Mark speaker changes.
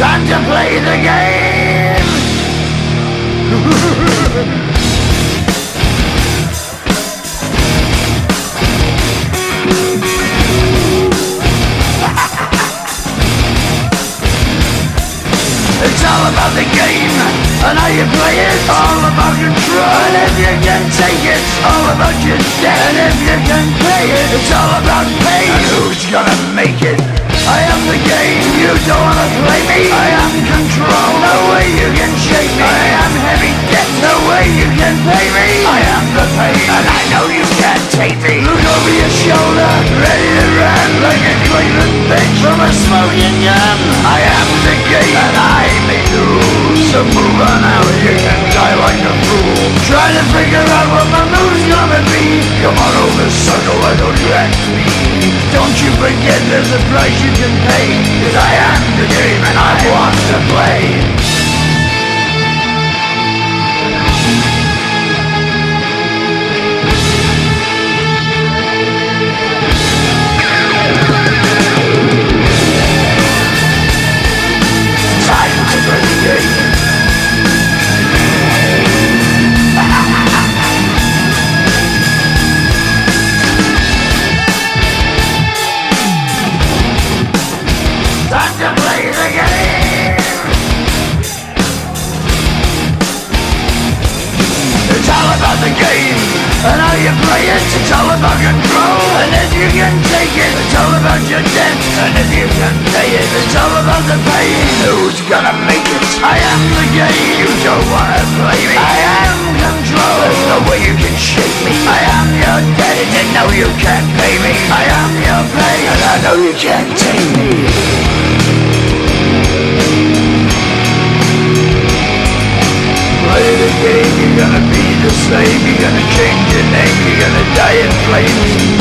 Speaker 1: Time to play the game. It's all about the game and how you play it. All about control, and if you can take it, all about your debt. And if you can pay it, it's all about pain. And who's gonna make it? I am the game, you don't wanna play me. I am control, no way you can shake me. I am heavy debt, no way you can pay me. I am the pain, and I know you can't take me. Look over your shoulder, ready to run like a Cleveland bitch from a smoking gun. I am the game, and I make the rules. So move on out, you can die like a fool. Trying to figure out what my move's gonna be. Come on over, sucker, why don't you ask me? Don't you forget there's a price you can pay. 'Cause I am the game and I want to play. Time to play the game. Time to play the game. It's all about the game and how you play it. It's all about control, and if you can take it, it's all about your debt. And if you can pay it, it's all about the pain. Who's gonna make it? I am the game. You don't wanna play me. I am control. There's no way you can shake me. I am your debt, and you know you can't pay me. I am your pain, and I know you can't take me. Play the game, you're gonna be the same. You're gonna change your name, you're gonna die in flames.